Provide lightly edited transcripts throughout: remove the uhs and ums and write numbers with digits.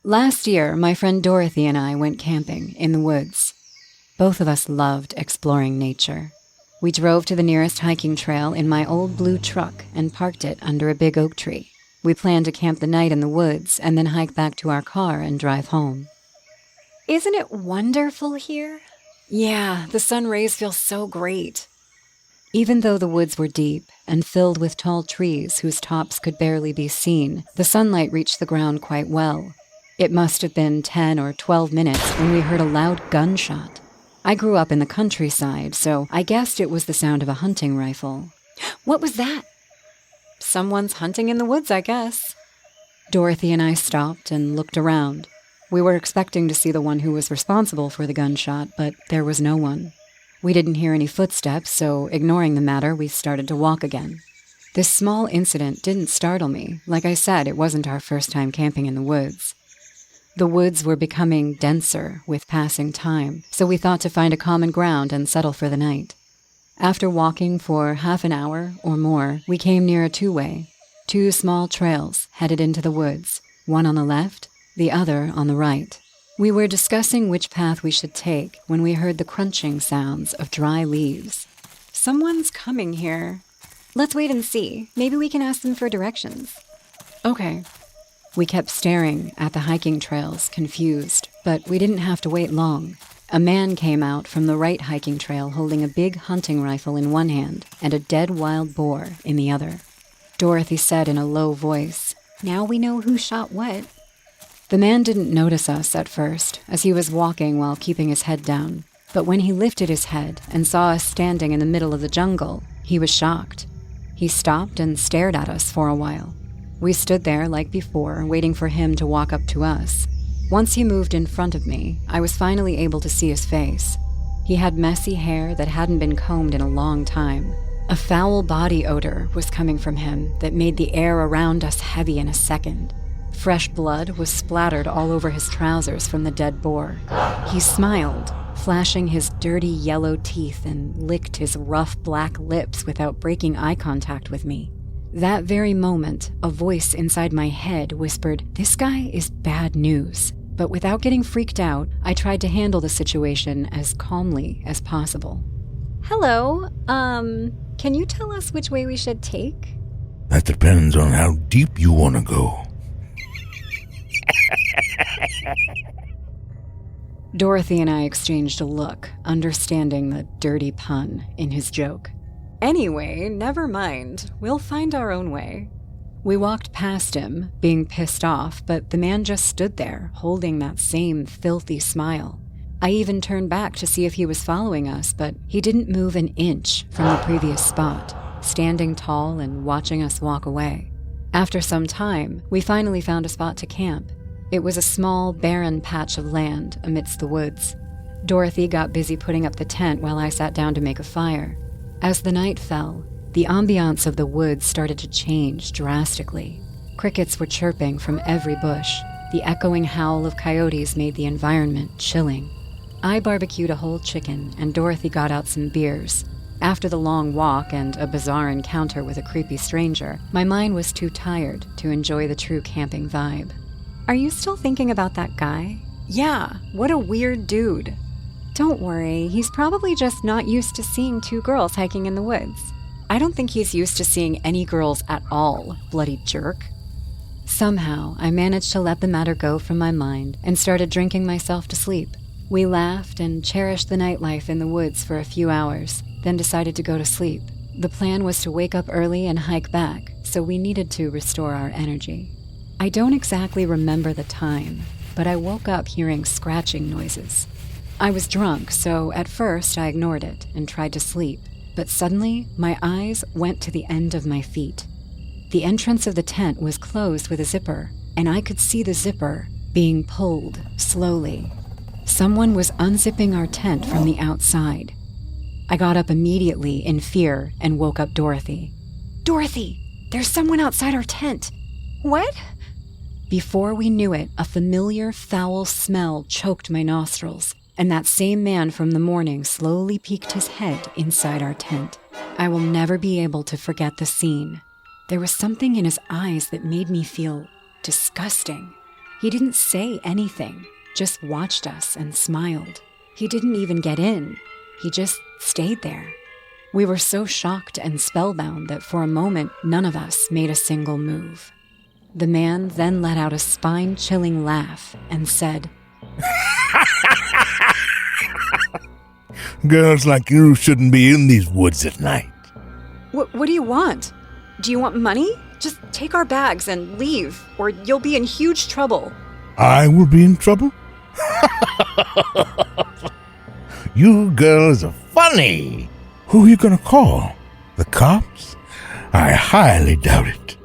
Last year, my friend Dorothy and I went camping in the woods. Both of us loved exploring nature. We drove to the nearest hiking trail in my old blue truck and parked it under a big oak tree. We planned to camp the night in the woods and then hike back to our car and drive home. Isn't it wonderful here? Yeah, the sun rays feel so great. Even though the woods were deep and filled with tall trees whose tops could barely be seen, the sunlight reached the ground quite well. It must have been 10 or 12 minutes when we heard a loud gunshot. I grew up in the countryside, so I guessed it was the sound of a hunting rifle. What was that? Someone's hunting in the woods, I guess. Dorothy and I stopped and looked around. We were expecting to see the one who was responsible for the gunshot, but there was no one. We didn't hear any footsteps, so ignoring the matter, we started to walk again. This small incident didn't startle me. Like I said, it wasn't our first time camping in the woods. The woods were becoming denser with passing time, so we thought to find a common ground and settle for the night. After walking for half an hour or more, we came near a two-way. 2 small trails headed into the woods, one on the left, the other on the right. We were discussing which path we should take when we heard the crunching sounds of dry leaves. Someone's coming here. Let's wait and see. Maybe we can ask them for directions. Okay. We kept staring at the hiking trails, confused, but we didn't have to wait long. A man came out from the right hiking trail holding a big hunting rifle in one hand and a dead wild boar in the other. Dorothy said in a low voice, "Now we know who shot what." The man didn't notice us at first, as he was walking while keeping his head down. But when he lifted his head and saw us standing in the middle of the jungle, he was shocked. He stopped and stared at us for a while. We stood there like before, waiting for him to walk up to us. Once he moved in front of me, I was finally able to see his face. He had messy hair that hadn't been combed in a long time. A foul body odor was coming from him that made the air around us heavy in a second. Fresh blood was splattered all over his trousers from the dead boar. He smiled, flashing his dirty yellow teeth, and licked his rough black lips without breaking eye contact with me. That very moment, a voice inside my head whispered, "This guy is bad news." But without getting freaked out, I tried to handle the situation as calmly as possible. Hello, can you tell us which way we should take? That depends on how deep you want to go. Dorothy and I exchanged a look, understanding the dirty pun in his joke. Anyway, never mind. We'll find our own way. We walked past him, being pissed off, but the man just stood there, holding that same filthy smile. I even turned back to see if he was following us, but he didn't move an inch from the previous spot, standing tall and watching us walk away. After some time, we finally found a spot to camp. It was a small, barren patch of land amidst the woods. Dorothy got busy putting up the tent while I sat down to make a fire. As the night fell, the ambiance of the woods started to change drastically. Crickets were chirping from every bush. The echoing howl of coyotes made the environment chilling. I barbecued a whole chicken, and Dorothy got out some beers. After the long walk and a bizarre encounter with a creepy stranger, my mind was too tired to enjoy the true camping vibe. Are you still thinking about that guy? Yeah, what a weird dude. Don't worry, he's probably just not used to seeing 2 girls hiking in the woods. I don't think he's used to seeing any girls at all, bloody jerk. Somehow, I managed to let the matter go from my mind and started drinking myself to sleep. We laughed and cherished the nightlife in the woods for a few hours, then decided to go to sleep. The plan was to wake up early and hike back, so we needed to restore our energy. I don't exactly remember the time, but I woke up hearing scratching noises. I was drunk, so at first I ignored it and tried to sleep, but suddenly my eyes went to the end of my feet. The entrance of the tent was closed with a zipper, and I could see the zipper being pulled slowly. Someone was unzipping our tent from the outside. I got up immediately in fear and woke up Dorothy. "Dorothy, there's someone outside our tent." What? Before we knew it, a familiar foul smell choked my nostrils, and that same man from the morning slowly peeked his head inside our tent. I will never be able to forget the scene. There was something in his eyes that made me feel disgusting. He didn't say anything, just watched us and smiled. He didn't even get in. He just stayed there. We were so shocked and spellbound that for a moment, none of us made a single move. The man then let out a spine-chilling laugh and said, Girls like you shouldn't be in these woods at night. What do you want? Do you want money? Just take our bags and leave, or you'll be in huge trouble. I will be in trouble? You girls are funny. Who are you gonna call? The cops? I highly doubt it.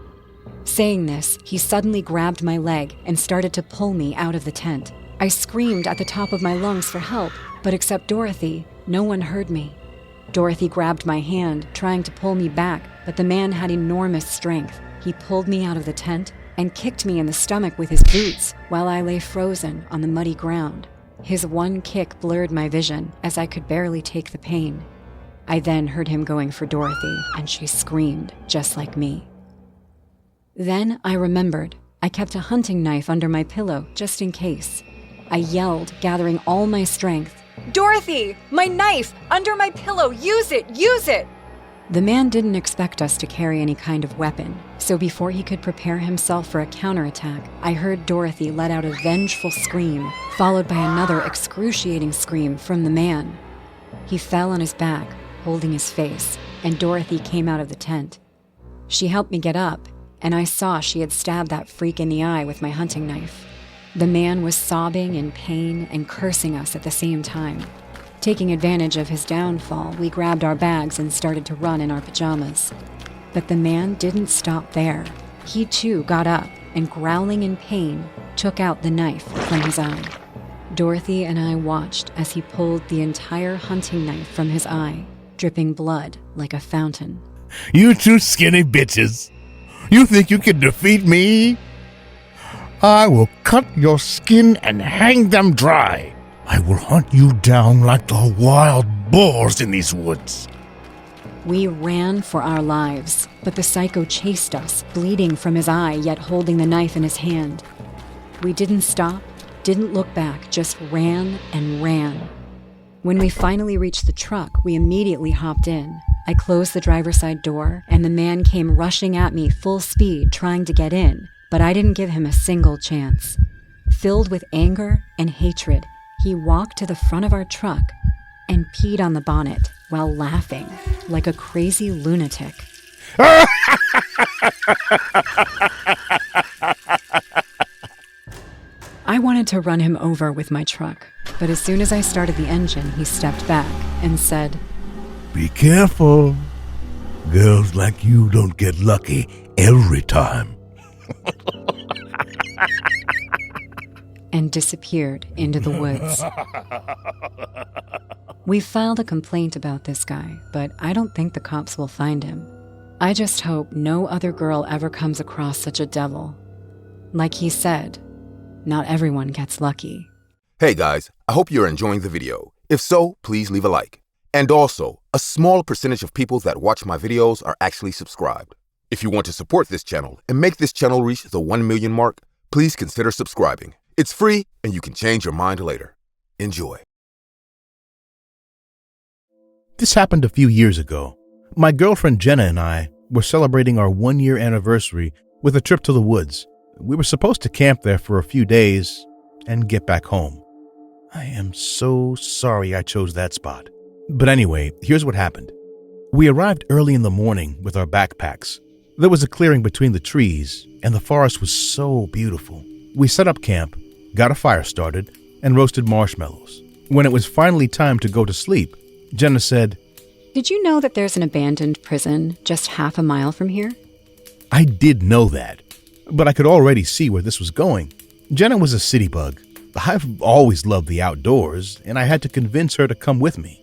Saying this, he suddenly grabbed my leg and started to pull me out of the tent. I screamed at the top of my lungs for help, but except Dorothy, no one heard me. Dorothy grabbed my hand, trying to pull me back, but the man had enormous strength. He pulled me out of the tent and kicked me in the stomach with his boots while I lay frozen on the muddy ground. His one kick blurred my vision as I could barely take the pain. I then heard him going for Dorothy, and she screamed just like me. Then I remembered. I kept a hunting knife under my pillow just in case. I yelled, gathering all my strength, "Dorothy! My knife! Under my pillow! Use it! Use it!" The man didn't expect us to carry any kind of weapon, so before he could prepare himself for a counterattack, I heard Dorothy let out a vengeful scream, followed by another excruciating scream from the man. He fell on his back, holding his face, and Dorothy came out of the tent. She helped me get up, and I saw she had stabbed that freak in the eye with my hunting knife. The man was sobbing in pain and cursing us at the same time. Taking advantage of his downfall, we grabbed our bags and started to run in our pajamas. But the man didn't stop there. He too got up and, growling in pain, took out the knife from his eye. Dorothy and I watched as he pulled the entire hunting knife from his eye, dripping blood like a fountain. You two skinny bitches. You think you can defeat me? I will cut your skin and hang them dry. I will hunt you down like the wild boars in these woods. We ran for our lives, but the psycho chased us, bleeding from his eye yet holding the knife in his hand. We didn't stop, didn't look back, just ran and ran. When we finally reached the truck, we immediately hopped in. I closed the driver's side door, and the man came rushing at me full speed, trying to get in, but I didn't give him a single chance. Filled with anger and hatred, he walked to the front of our truck and peed on the bonnet while laughing like a crazy lunatic. I wanted to run him over with my truck, but as soon as I started the engine, he stepped back and said, Be careful. Girls like you don't get lucky every time. and disappeared into the woods. We filed a complaint about this guy, but I don't think the cops will find him. I just hope no other girl ever comes across such a devil. Like he said, not everyone gets lucky. Hey guys, I hope you're enjoying the video. If so, please leave a like. And also, a small percentage of people that watch my videos are actually subscribed. If you want to support this channel and make this channel reach the 1 million mark, please consider subscribing. It's free and you can change your mind later. Enjoy. This happened a few years ago. My girlfriend Jenna and I were celebrating our 1-year anniversary with a trip to the woods. We were supposed to camp there for a few days and get back home. I am so sorry I chose that spot. But anyway, here's what happened. We arrived early in the morning with our backpacks. There was a clearing between the trees, and the forest was so beautiful. We set up camp, got a fire started, and roasted marshmallows. When it was finally time to go to sleep, Jenna said, Did you know that there's an abandoned prison just half a mile from here? I did know that, but I could already see where this was going. Jenna was a city bug. I've always loved the outdoors, and I had to convince her to come with me.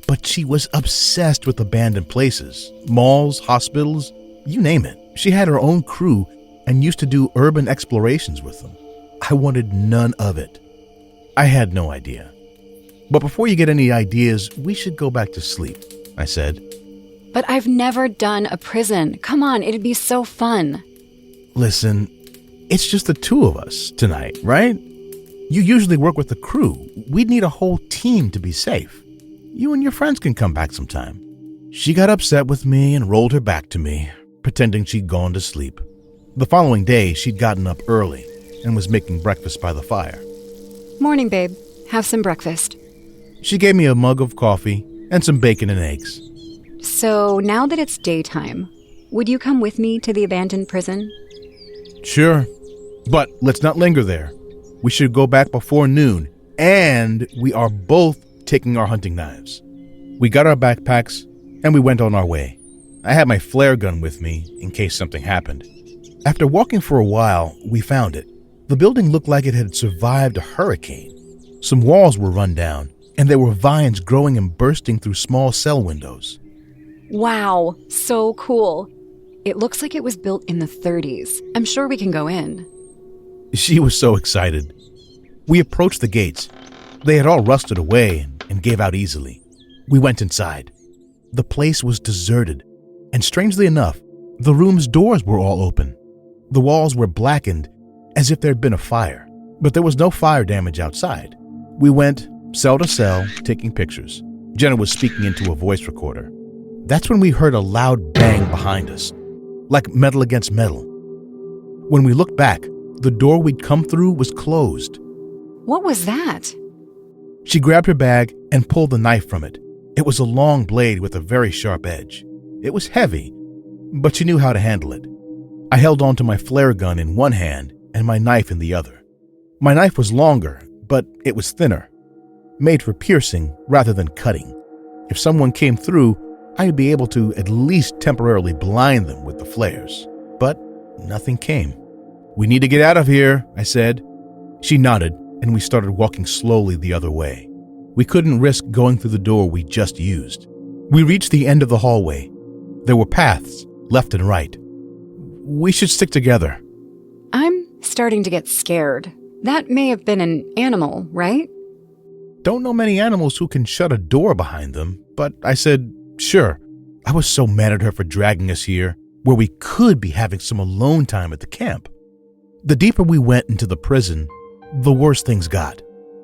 But she was obsessed with abandoned places, malls, hospitals, you name it. She had her own crew and used to do urban explorations with them. I wanted none of it. I had no idea. But before you get any ideas, we should go back to sleep, I said. But I've never done a prison. Come on, it'd be so fun. Listen, It's just the two of us tonight, right? You usually work with a crew. We'd need a whole team to be safe. You and your friends can come back sometime." She got upset with me and rolled her back to me, pretending she'd gone to sleep. The following day, she'd gotten up early and was making breakfast by the fire. Morning, babe. Have some breakfast. She gave me a mug of coffee and some bacon and eggs. So, now that it's daytime, would you come with me to the abandoned prison? Sure, but let's not linger there. We should go back before noon, and we are both taking our hunting knives. We got our backpacks, and we went on our way. I had my flare gun with me in case something happened. After walking for a while, we found it. The building looked like it had survived a hurricane. Some walls were run down, and there were vines growing and bursting through small cell windows. Wow, so cool. It looks like it was built in the 30s. I'm sure we can go in. She was so excited. We approached the gates. They had all rusted away and gave out easily. We went inside. The place was deserted, and strangely enough, the room's doors were all open. The walls were blackened as if there had been a fire, but there was no fire damage outside. We went cell to cell, taking pictures. Jenna was speaking into a voice recorder. That's when we heard a loud bang behind us, like metal against metal. When we looked back, the door we'd come through was closed. What was that? She grabbed her bag and pulled the knife from it. It was a long blade with a very sharp edge. It was heavy, but she knew how to handle it. I held onto my flare gun in one hand and my knife in the other. My knife was longer, but it was thinner, made for piercing rather than cutting. If someone came through, I'd be able to at least temporarily blind them with the flares. But nothing came. "We need to get out of here," I said. She nodded, and we started walking slowly the other way. We couldn't risk going through the door we just used. We reached the end of the hallway. There were paths, left and right. We should stick together. I'm starting to get scared. That may have been an animal, right? Don't know many animals who can shut a door behind them, but I said, sure. I was so mad at her for dragging us here, where we could be having some alone time at the camp. The deeper we went into the prison, the worse things got.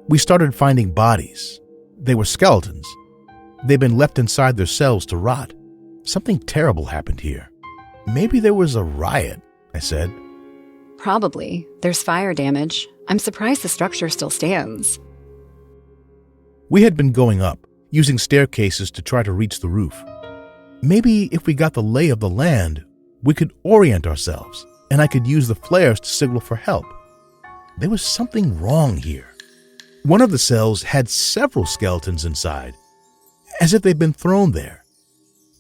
We started finding bodies. They were skeletons. They'd been left inside their cells to rot. Something terrible happened here. Maybe there was a riot, I said. Probably. There's fire damage. I'm surprised the structure still stands. We had been going up, using staircases to try to reach the roof. Maybe if we got the lay of the land, we could orient ourselves, and I could use the flares to signal for help. There was something wrong here. One of the cells had several skeletons inside, as if they'd been thrown there.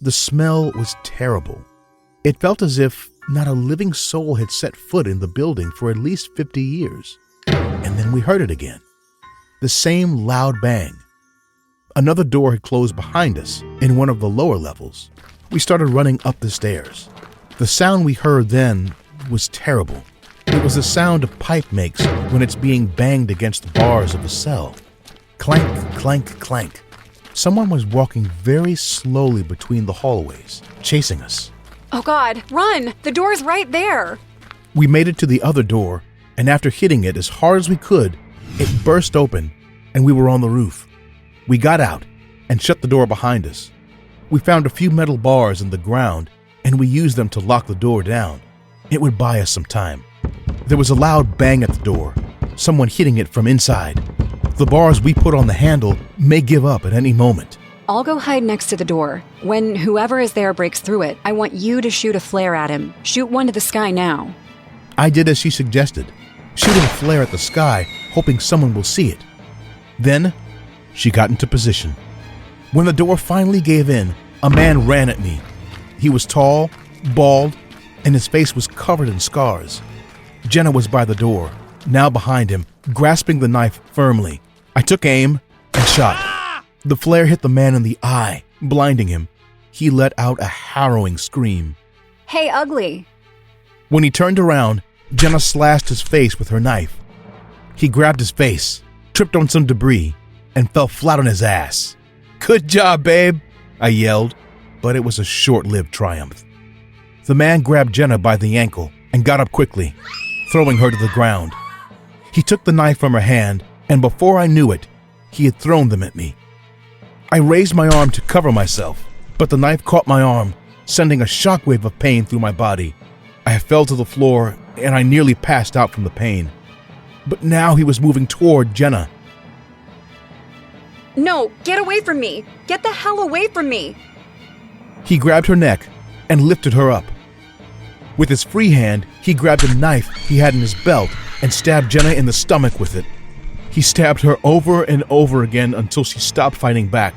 The smell was terrible. It felt as if not a living soul had set foot in the building for at least 50 years. And then we heard it again. The same loud bang. Another door had closed behind us in one of the lower levels. We started running up the stairs. The sound we heard then was terrible. It was the sound a pipe makes when it's being banged against the bars of a cell. Clank, clank, clank. Someone was walking very slowly between the hallways, chasing us. Oh God, run! The door's right there! We made it to the other door, and after hitting it as hard as we could, it burst open, and we were on the roof. We got out and shut the door behind us. We found a few metal bars in the ground, and we used them to lock the door down. It would buy us some time. There was a loud bang at the door, someone hitting it from inside. The bars we put on the handle may give up at any moment. I'll go hide next to the door. When whoever is there breaks through it, I want you to shoot a flare at him. Shoot one to the sky now. I did as she suggested, shooting a flare at the sky, hoping someone will see it. Then, she got into position. When the door finally gave in, a man ran at me. He was tall, bald, and his face was covered in scars. Jenna was by the door, now behind him, grasping the knife firmly. I took aim and shot. The flare hit the man in the eye, blinding him. He let out a harrowing scream. Hey, ugly! When he turned around, Jenna slashed his face with her knife. He grabbed his face, tripped on some debris, and fell flat on his ass. Good job, babe, I yelled, but it was a short-lived triumph. The man grabbed Jenna by the ankle and got up quickly. throwing her to the ground. He took the knife from her hand, and before I knew it, he had thrown them at me. I raised my arm to cover myself, but the knife caught my arm, sending a shockwave of pain through my body. I fell to the floor, and I nearly passed out from the pain. But now he was moving toward Jenna. No, get away from me! Get the hell away from me! He grabbed her neck and lifted her up. With his free hand, he grabbed a knife he had in his belt and stabbed Jenna in the stomach with it. He stabbed her over and over again until she stopped fighting back.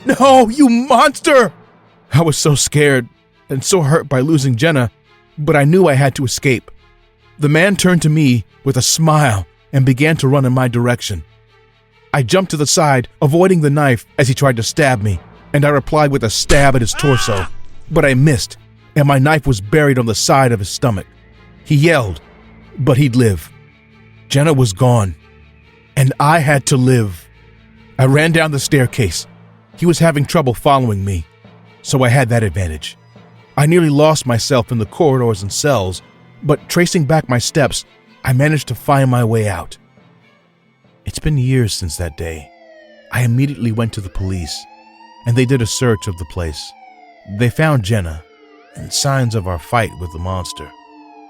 "No, you monster!" I was so scared and so hurt by losing Jenna, but I knew I had to escape. The man turned to me with a smile and began to run in my direction. I jumped to the side, avoiding the knife as he tried to stab me, and I replied with a stab at his torso. But I missed, and my knife was buried on the side of his stomach. He yelled, but he'd live. Jenna was gone, and I had to live. I ran down the staircase. He was having trouble following me, so I had that advantage. I nearly lost myself in the corridors and cells, but tracing back my steps, I managed to find my way out. It's been years since that day. I immediately went to the police, and they did a search of the place. They found Jenna and signs of our fight with the monster.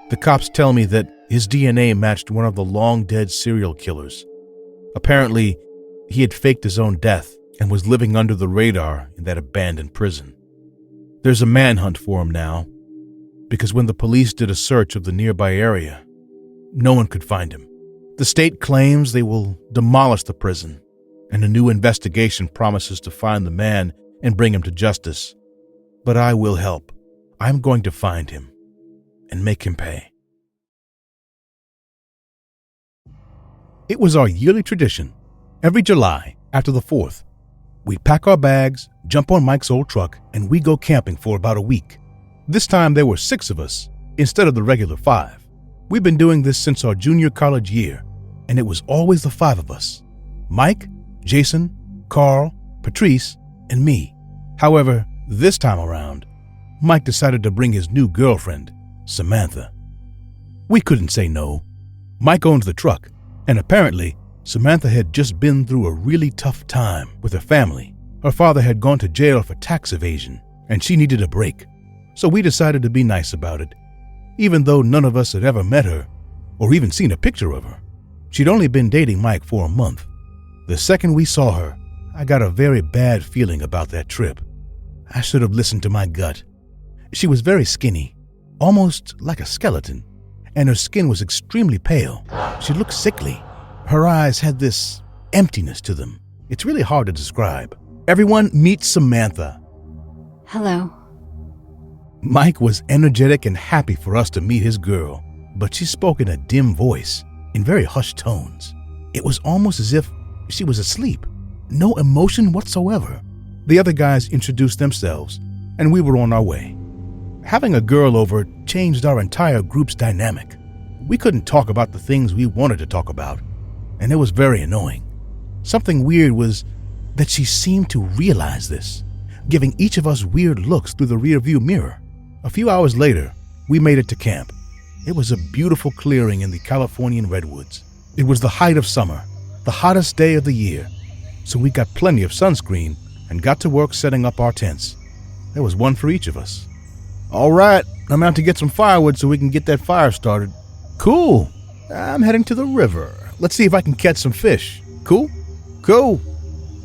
The cops tell me that his DNA matched one of the long-dead serial killers. Apparently, he had faked his own death and was living under the radar in that abandoned prison. There's a manhunt for him now, because when the police did a search of the nearby area, no one could find him. The state claims they will demolish the prison, and a new investigation promises to find the man and bring him to justice. But I will help. I'm going to find him and make him pay. It was our yearly tradition. Every July, after the 4th, we pack our bags, jump on Mike's old truck, and we go camping for about a week. This time there were 6 of us, instead of the regular 5. We've been doing this since our junior college year, and it was always the 5 of us: Mike, Jason, Carl, Patrice, and me. However, this time around, Mike decided to bring his new girlfriend, Samantha. We couldn't say no. Mike owns the truck, and apparently, Samantha had just been through a really tough time with her family. Her father had gone to jail for tax evasion, and she needed a break. So we decided to be nice about it, even though none of us had ever met her or even seen a picture of her. She'd only been dating Mike for a month. The second we saw her, I got a very bad feeling about that trip. I should have listened to my gut. She was very skinny, almost like a skeleton, and her skin was extremely pale. She looked sickly. Her eyes had this emptiness to them. It's really hard to describe. Everyone meet Samantha. Hello. Mike was energetic and happy for us to meet his girl, but she spoke in a dim voice, in very hushed tones. It was almost as if she was asleep. No emotion whatsoever. The other guys introduced themselves, and we were on our way. Having a girl over changed our entire group's dynamic. We couldn't talk about the things we wanted to talk about, and it was very annoying. Something weird was that she seemed to realize this, giving each of us weird looks through the rearview mirror. A few hours later, we made it to camp. It was a beautiful clearing in the Californian redwoods. It was the height of summer, the hottest day of the year, so we got plenty of sunscreen and got to work setting up our tents. There was one for each of us. All right, I'm out to get some firewood so we can get that fire started. Cool. I'm heading to the river. Let's see if I can catch some fish. Cool? Cool.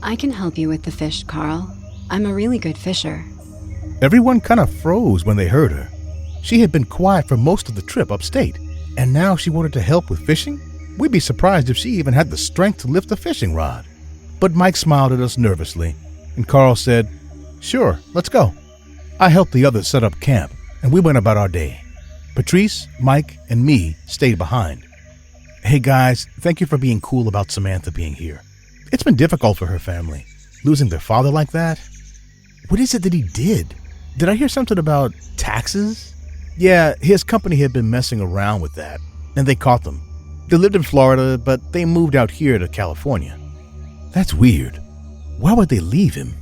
I can help you with the fish, Carl. I'm a really good fisher. Everyone kind of froze when they heard her. She had been quiet for most of the trip upstate, and now she wanted to help with fishing? We'd be surprised if she even had the strength to lift a fishing rod. But Mike smiled at us nervously, and Carl said, "Sure, let's go." I helped the others set up camp, and we went about our day. Patrice, Mike, and me stayed behind. Hey guys, thank you for being cool about Samantha being here. It's been difficult for her family, losing their father like that. What is it that he did? Did I hear something about taxes? Yeah, his company had been messing around with that, and they caught them. They lived in Florida, but they moved out here to California. That's weird. Why would they leave him?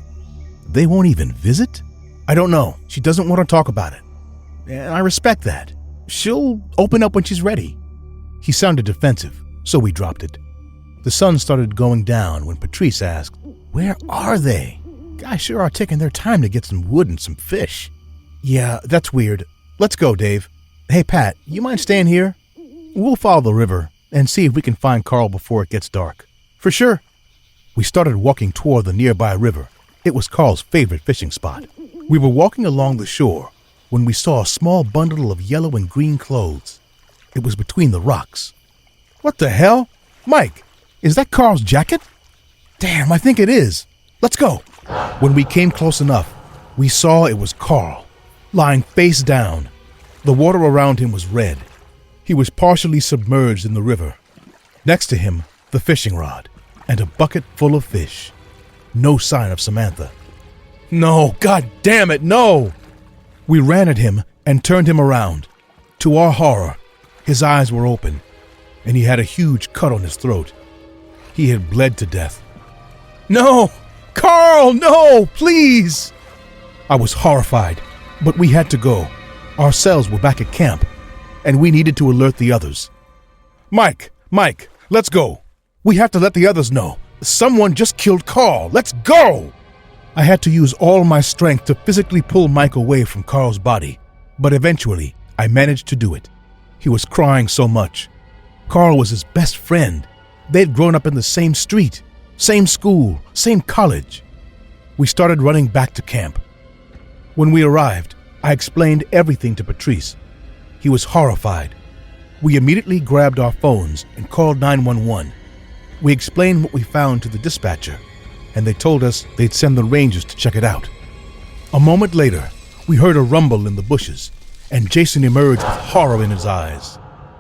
They won't even visit? I don't know. She doesn't want to talk about it. And I respect that. She'll open up when she's ready. He sounded defensive, so we dropped it. The sun started going down when Patrice asked, "Where are they? Guys sure are taking their time to get some wood and some fish." "Yeah, that's weird. Let's go, Dave. Hey, Pat, you mind staying here? We'll follow the river and see if we can find Carl before it gets dark." "For sure." We started walking toward the nearby river. It was Carl's favorite fishing spot. We were walking along the shore when we saw a small bundle of yellow and green clothes. It was between the rocks. "What the hell? Mike, is that Carl's jacket?" "Damn, I think it is. Let's go." When we came close enough, we saw it was Carl, lying face down. The water around him was red. He was partially submerged in the river. Next to him, the fishing rod and a bucket full of fish. No sign of Samantha. "No, God damn it, no!" We ran at him and turned him around. To our horror, his eyes were open, and he had a huge cut on his throat. He had bled to death. "No! Carl, no! Please!" I was horrified, but we had to go. Our cells were back at camp, and we needed to alert the others. Mike, let's go. We have to let the others know. Someone just killed Carl. Let's go!" I had to use all my strength to physically pull Mike away from Carl's body, but eventually I managed to do it. He was crying so much. Carl was his best friend. They'd grown up in the same street, same school, same college. We started running back to camp. When we arrived, I explained everything to Patrice. He was horrified. We immediately grabbed our phones and called 911. We explained what we found to the dispatcher, and they told us they'd send the rangers to check it out. A moment later, we heard a rumble in the bushes, and Jason emerged with horror in his eyes.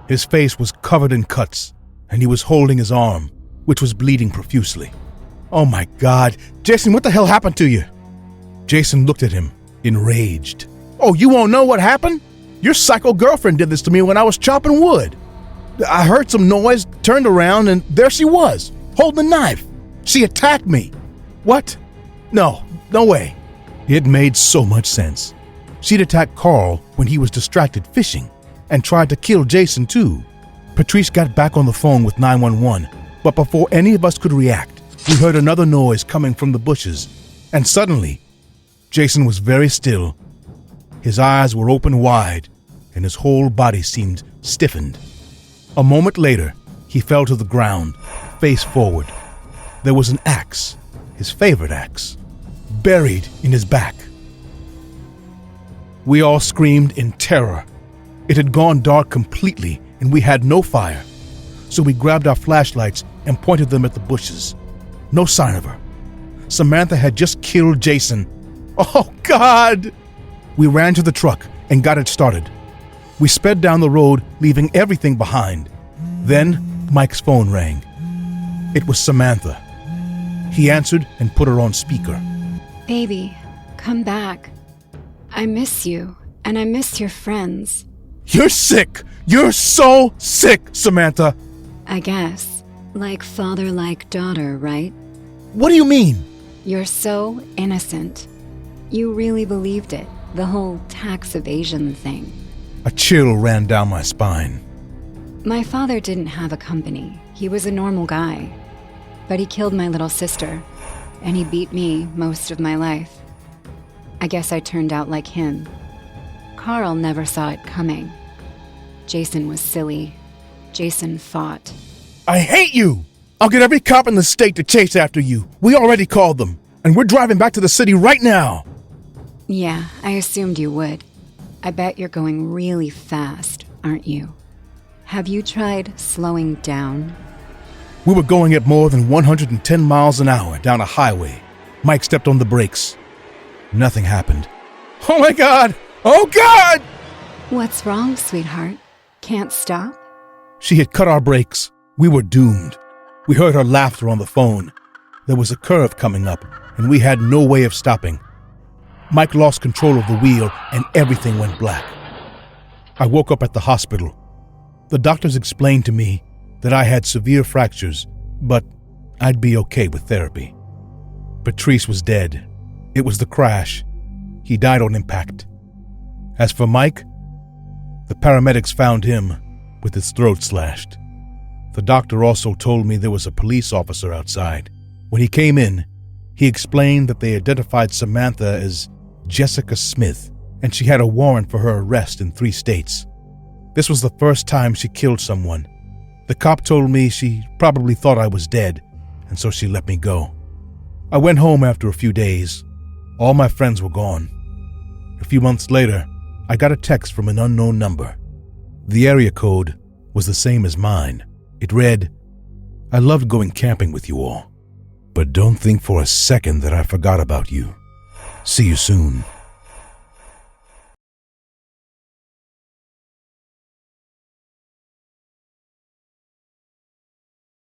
His face was covered in cuts, and he was holding his arm, which was bleeding profusely. "Oh my God, Jason, what the hell happened to you?" Jason looked at him, enraged. "Oh, you won't know what happened? Your psycho girlfriend did this to me when I was chopping wood. I heard some noise, turned around, and there she was, holding a knife. She attacked me." "What? No way." It made so much sense. She'd attacked Carl when he was distracted fishing and tried to kill Jason too. Patrice got back on the phone with 911, but before any of us could react, we heard another noise coming from the bushes, and suddenly, Jason was very still. His eyes were open wide, and his whole body seemed stiffened. A moment later, he fell to the ground, face forward. There was an axe, his favorite axe, buried in his back. We all screamed in terror. It had gone dark completely, and we had no fire. So we grabbed our flashlights and pointed them at the bushes. No sign of her. Samantha had just killed Jason. Oh, God! We ran to the truck and got it started. We sped down the road, leaving everything behind. Then Mike's phone rang. It was Samantha. He answered and put her on speaker. Baby, come back. I miss you, and I miss your friends. "You're sick! You're so sick, Samantha!" I guess. Like father, like daughter, right? "What do you mean?" You're so innocent. You really believed it, the whole tax evasion thing. A chill ran down my spine. My father didn't have a company. He was a normal guy. But he killed my little sister, and he beat me most of my life. I guess I turned out like him. Carl never saw it coming. Jason was silly. Jason fought. "I hate you! I'll get every cop in the state to chase after you. We already called them, and we're driving back to the city right now." Yeah, I assumed you would. I bet you're going really fast, aren't you? Have you tried slowing down? We were going at more than 110 miles an hour down a highway. Mike stepped on the brakes. Nothing happened. "Oh my God! Oh God!" What's wrong, sweetheart? Can't stop? She had cut our brakes. We were doomed. We heard her laughter on the phone. There was a curve coming up, and we had no way of stopping. Mike lost control of the wheel, and everything went black. I woke up at the hospital. The doctors explained to me that I had severe fractures, but I'd be okay with therapy. Patrice was dead. It was the crash. He died on impact. As for Mike, the paramedics found him with its throat slashed. The doctor also told me there was a police officer outside. When he came in, he explained that they identified Samantha as Jessica Smith, and she had a warrant for her arrest in 3 states. This was the first time she killed someone. The cop told me she probably thought I was dead, and so she let me go. I went home after a few days. All my friends were gone. A few months later, I got a text from an unknown number. The area code was the same as mine. It read, "I loved going camping with you all, but don't think for a second that I forgot about you. See you soon."